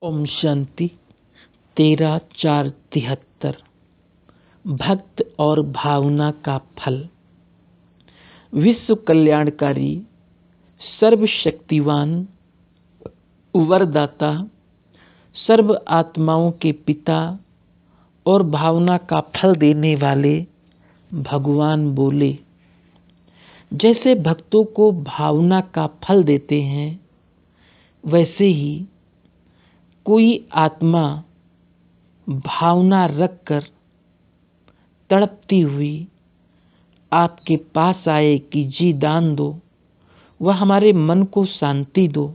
ओम शांति। 13/4/73। भक्त और भावना का फल। विश्व कल्याणकारी, सर्वशक्तिवान, वरदाता, सर्व आत्माओं के पिता और भावना का फल देने वाले भगवान बोले, जैसे भक्तों को भावना का फल देते हैं, वैसे ही कोई आत्मा भावना रखकर तड़पती हुई आपके पास आए कि जी दान दो, वह हमारे मन को शांति दो,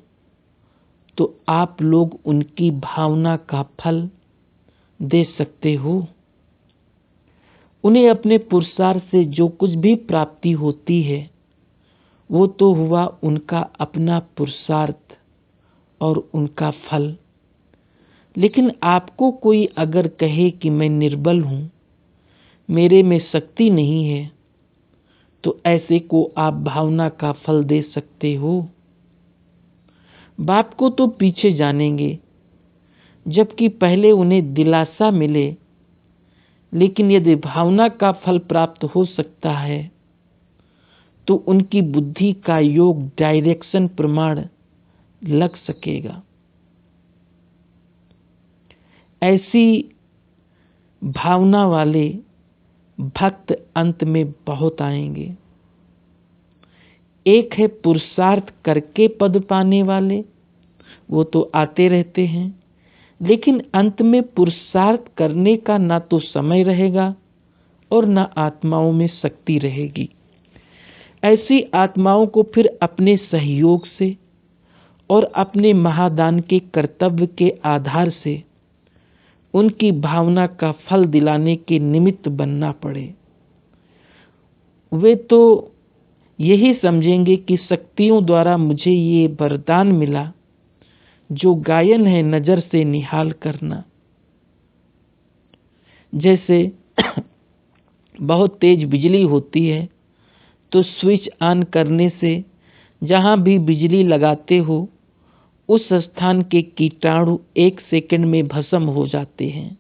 तो आप लोग उनकी भावना का फल दे सकते हो। उन्हें अपने पुरुषार्थ से जो कुछ भी प्राप्ति होती है, वो तो हुआ उनका अपना पुरुषार्थ और उनका फल। लेकिन आपको कोई अगर कहे कि मैं निर्बल हूं, मेरे में शक्ति नहीं है, तो ऐसे को आप भावना का फल दे सकते हो। बाप को तो पीछे जानेंगे, जबकि पहले उन्हें दिलासा मिले। लेकिन यदि भावना का फल प्राप्त हो सकता है, तो उनकी बुद्धि का योग डायरेक्शन प्रमाण लग सकेगा। ऐसी भावना वाले भक्त अंत में बहुत आएंगे। एक है पुरुषार्थ करके पद पाने वाले, वो तो आते रहते हैं, लेकिन अंत में पुरुषार्थ करने का ना तो समय रहेगा और ना आत्माओं में शक्ति रहेगी। ऐसी आत्माओं को फिर अपने सहयोग से और अपने महादान के कर्तव्य के आधार से उनकी भावना का फल दिलाने के निमित्त बनना पड़े। वे तो यही समझेंगे कि शक्तियों द्वारा मुझे ये वरदान मिला, जो गायन है नजर से निहाल करना। जैसे बहुत तेज बिजली होती है, तो स्विच ऑन करने से जहां भी बिजली लगाते हो, उस स्थान के कीटाणु 1 सेकंड में भस्म हो जाते हैं।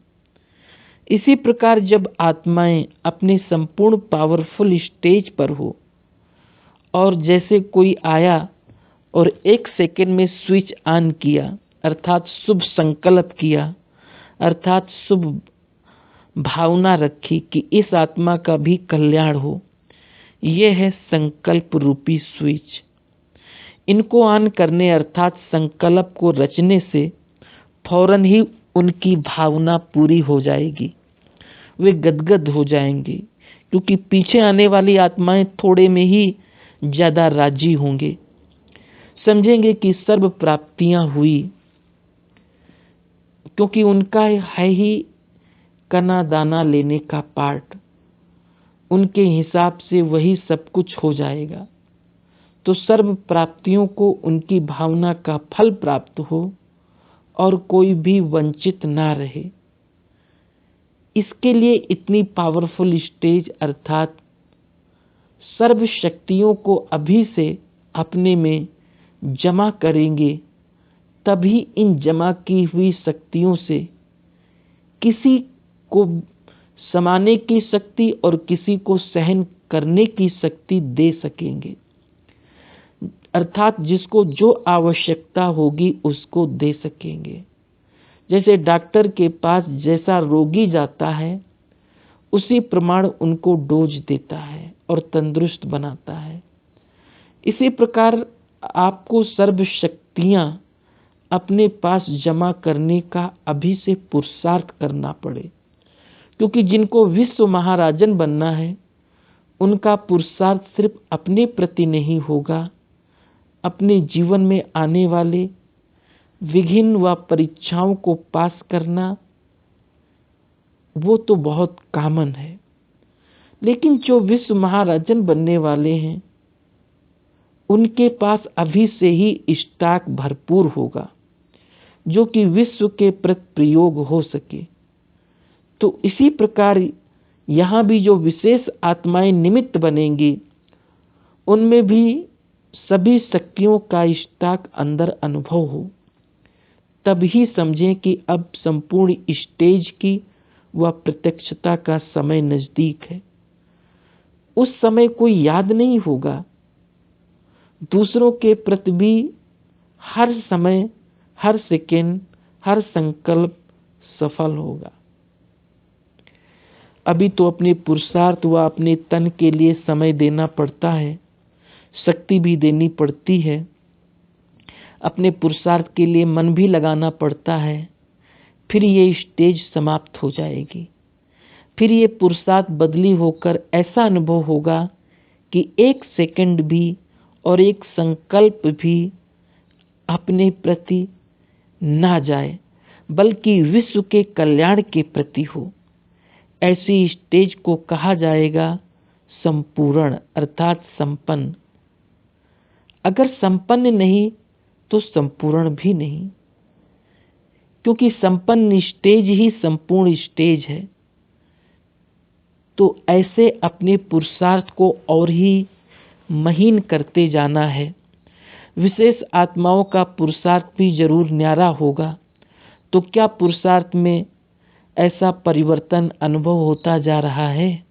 इसी प्रकार जब आत्माएं अपने संपूर्ण पावरफुल स्टेज पर हो और जैसे कोई आया और 1 सेकंड में स्विच ऑन किया, अर्थात शुभ संकल्प किया, अर्थात शुभ भावना रखी कि इस आत्मा का भी कल्याण हो, यह है संकल्प रूपी स्विच। इनको ऑन करने अर्थात संकल्प को रचने से फौरन ही उनकी भावना पूरी हो जाएगी। वे गदगद हो जाएंगे, क्योंकि पीछे आने वाली आत्माएं थोड़े में ही ज्यादा राजी होंगे, समझेंगे कि सर्व प्राप्तियां हुई, क्योंकि उनका है ही कना दाना लेने का पार्ट। उनके हिसाब से वही सब कुछ हो जाएगा। तो सर्व प्राप्तियों को उनकी भावना का फल प्राप्त हो और कोई भी वंचित ना रहे। इसके लिए इतनी पावरफुल स्टेज अर्थात सर्व शक्तियों को अभी से अपने में जमा करेंगे, तभी इन जमा की हुई शक्तियों से किसी को समाने की शक्ति और किसी को सहन करने की शक्ति दे सकेंगे। अर्थात जिसको जो आवश्यकता होगी उसको दे सकेंगे। जैसे डॉक्टर के पास जैसा रोगी जाता है, उसी प्रमाण उनको डोज देता है और तंदुरुस्त बनाता है। इसी प्रकार आपको सर्व शक्तियां अपने पास जमा करने का अभी से पुरुषार्थ करना पड़े, क्योंकि जिनको विश्व महाराजन बनना है, उनका पुरुषार्थ सिर्फ अपने प्रति नहीं होगा, अपने जीवन में आने वाले विघ्न व परीक्षाओं को पास करना, वो तो बहुत कॉमन है। लेकिन जो विश्व महाराजन बनने वाले हैं, उनके पास अभी से ही स्टॉक भरपूर होगा, जो कि विश्व के प्रति प्रयोग हो सके। तो इसी प्रकार यहाँ भी जो विशेष आत्माएं निमित्त बनेंगी, उनमें भी सभी शक्तियों का स्टॉक अंदर अनुभव हो, तब ही समझें कि अब संपूर्ण स्टेज की व प्रत्यक्षता का समय नजदीक है। उस समय कोई याद नहीं होगा। दूसरों के प्रति भी हर समय, हर सेकेंड, हर संकल्प सफल होगा। अभी तो अपने पुरुषार्थ व अपने तन के लिए समय देना पड़ता है, शक्ति भी देनी पड़ती है, अपने पुरुषार्थ के लिए मन भी लगाना पड़ता है। फिर ये स्टेज समाप्त हो जाएगी। फिर ये पुरुषार्थ बदली होकर ऐसा अनुभव होगा कि एक सेकंड भी और एक संकल्प भी अपने प्रति ना जाए, बल्कि विश्व के कल्याण के प्रति हो। ऐसी स्टेज को कहा जाएगा संपूर्ण अर्थात संपन्न। अगर संपन्न नहीं तो संपूर्ण भी नहीं, क्योंकि संपन्न स्टेज ही संपूर्ण स्टेज है। तो ऐसे अपने पुरुषार्थ को और ही महीन करते जाना है। विशेष आत्माओं का पुरुषार्थ भी जरूर न्यारा होगा। तो क्या पुरुषार्थ में ऐसा परिवर्तन अनुभव होता जा रहा है?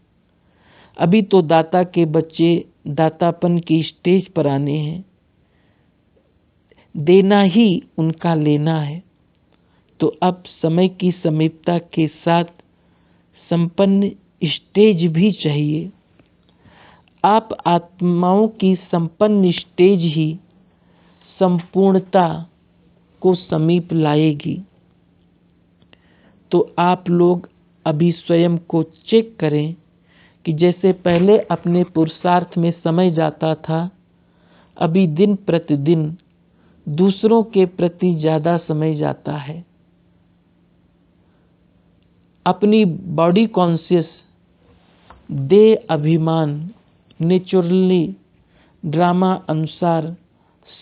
अभी तो दाता के बच्चे दातापन की स्टेज पर आने हैं, देना ही उनका लेना है। तो अब समय की समीपता के साथ संपन्न स्टेज भी चाहिए। आप आत्माओं की संपन्न स्टेज ही संपूर्णता को समीप लाएगी। तो आप लोग अभी स्वयं को चेक करें कि जैसे पहले अपने पुरुषार्थ में समय जाता था, अभी दिन प्रतिदिन दूसरों के प्रति ज्यादा समय जाता है। अपनी बॉडी कॉन्शियस, देह अभिमान नेचुरली ड्रामा अनुसार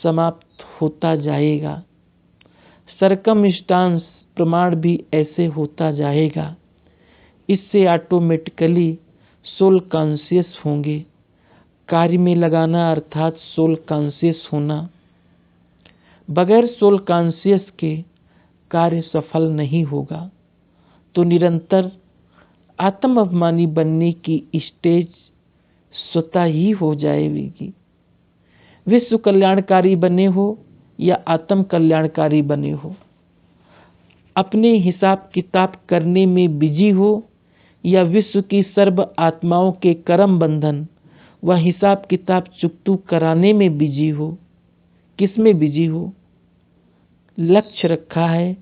समाप्त होता जाएगा। सरकमस्टांस प्रमाण भी ऐसे होता जाएगा। इससे ऑटोमेटिकली सोल कॉन्शियस होंगे। कार्य में लगाना अर्थात सोल कॉन्शियस होना। बगैर सोल कॉन्शियस के कार्य सफल नहीं होगा। तो निरंतर आत्म अभिमानी बनने की स्टेज स्वतः ही हो जाएगी। विश्व कल्याणकारी बने हो या आत्म कल्याणकारी बने हो, अपने हिसाब किताब करने में बिजी हो या विश्व की सर्व आत्माओं के कर्म बंधन व हिसाब किताब चुकतू कराने में बिजी हो, किस में बिजी हो? लक्ष्य रखा है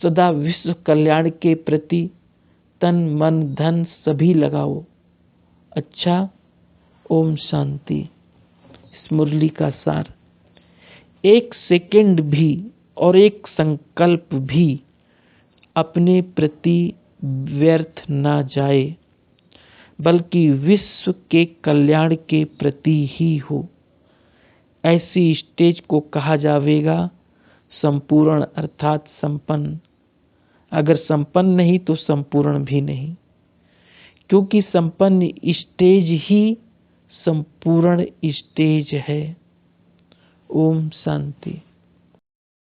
सदा विश्व कल्याण के प्रति तन मन धन सभी लगाओ। अच्छा, ओम शांति। इस मुरली का सार, एक सेकंड भी और एक संकल्प भी अपने प्रति व्यर्थ ना जाए, बल्कि विश्व के कल्याण के प्रति ही हो। ऐसी स्टेज को कहा जाएगा संपूर्ण अर्थात संपन्न। अगर संपन्न नहीं तो संपूर्ण भी नहीं, क्योंकि संपन्न स्टेज ही संपूर्ण स्टेज है। ओम शांति।